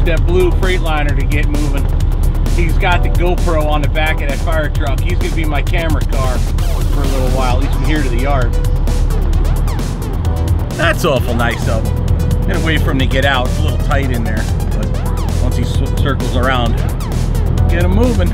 that blue Freightliner to get moving. He's got the GoPro on the back of that fire truck. He's going to be my camera car for a little while, at least from here to the yard. That's awful nice of him. Gotta wait for him to get out. It's a little tight in there, but once he circles around, get him moving.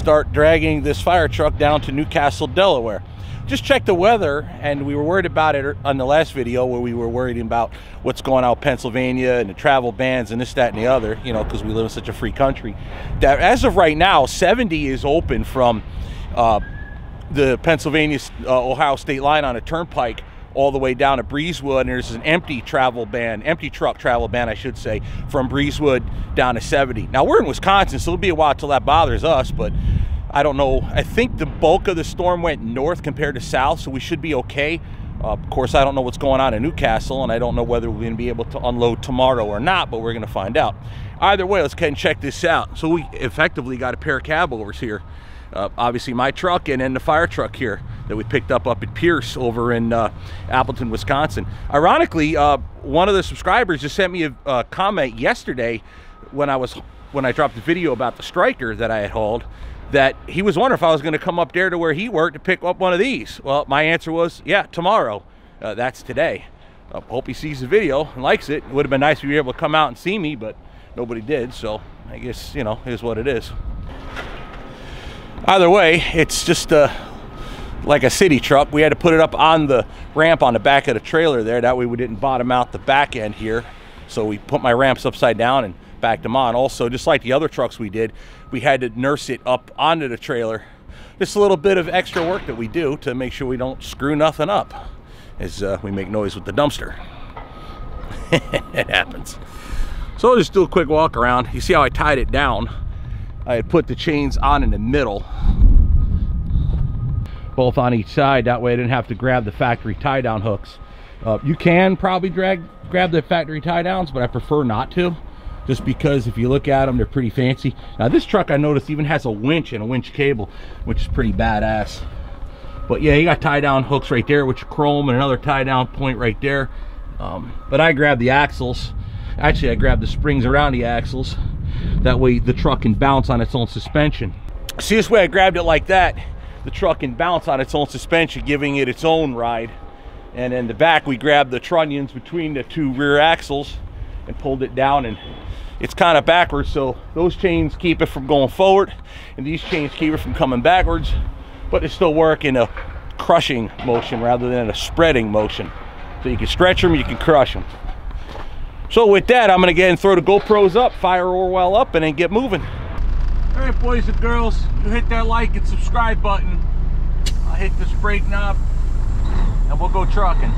start dragging this fire truck down to Newcastle, Delaware. Just checked the weather, and we were worried about it on the last video where we were worried about what's going on with Pennsylvania and the travel bans and this, that, and the other, you know, because we live in such a free country. That as of right now, 70 is open from the Pennsylvania-Ohio state line on a turnpike all the way down to Breezewood, and there's an empty truck travel ban, I should say, from Breezewood down to 70. Now, we're in Wisconsin, so it'll be a while till that bothers us, but I don't know. I think the bulk of the storm went north compared to south, so we should be okay. Of course, I don't know what's going on in Newcastle, and I don't know whether we're going to be able to unload tomorrow or not, but we're going to find out. Either way, let's go ahead and check this out. So we effectively got a pair of Cabovers here. Obviously my truck, and then the fire truck here that we picked up at Pierce over in Appleton, Wisconsin. Ironically, one of the subscribers just sent me a comment yesterday when I dropped the video about the striker that I had hauled, that he was wondering if I was going to come up there to where he worked to pick up one of these. Well, my answer was, yeah, tomorrow. That's today. Hope he sees the video and likes it. It would have been nice if you were able to come out and see me, but nobody did, so I guess, you know, it is what it is. Either way, it's just like a city truck. We had to put it up on the ramp on the back of the trailer there. That way we didn't bottom out the back end here. So we put my ramps upside down and backed them on. Also, just like the other trucks we did, we had to nurse it up onto the trailer. Just a little bit of extra work that we do to make sure we don't screw nothing up as we make noise with the dumpster. It happens. So I'll just do a quick walk around. You see how I tied it down? I had put the chains on in the middle, both on each side. That way I didn't have to grab the factory tie down hooks. You can probably grab the factory tie downs, but I prefer not to, just because if you look at them, they're pretty fancy. Now this truck, I noticed, even has a winch and a winch cable, which is pretty badass. But yeah, you got tie down hooks right there, which are chrome, and another tie down point right there. But I grabbed the axles. Actually, I grabbed the springs around the axles. That way the truck can bounce on its own suspension. See, this way I grabbed it like that, the truck can bounce on its own suspension, giving it its own ride. And in the back, we grabbed the trunnions between the two rear axles and pulled it down, and it's kind of backwards, so those chains keep it from going forward, and these chains keep it from coming backwards, but they still work in a crushing motion rather than a spreading motion. So you can stretch them, you can crush them. So with that, I'm going to get and throw the GoPros up, fire Orwell up, and then get moving. All right, boys and girls, you hit that like and subscribe button. I'll hit this brake knob, and we'll go trucking.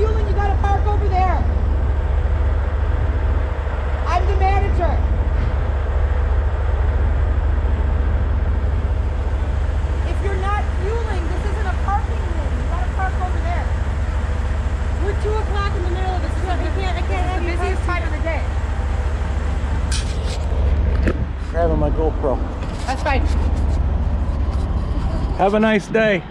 fueling, you gotta park over there. I'm the manager. If you're not fueling, this isn't a parking lane. You gotta park over there. We're 2 o'clock in the middle of this. I can't have the busiest time of the day. Grabbing my GoPro. That's fine. Have a nice day.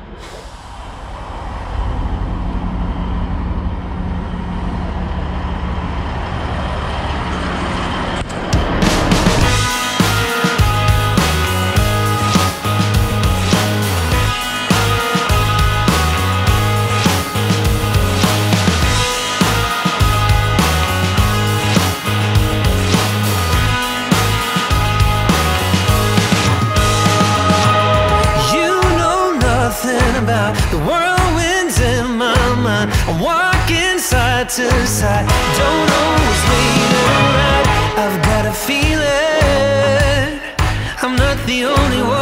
About the whirlwinds in my mind, I'm walking side to side, don't always wait around. I've got a feeling I'm not the only one.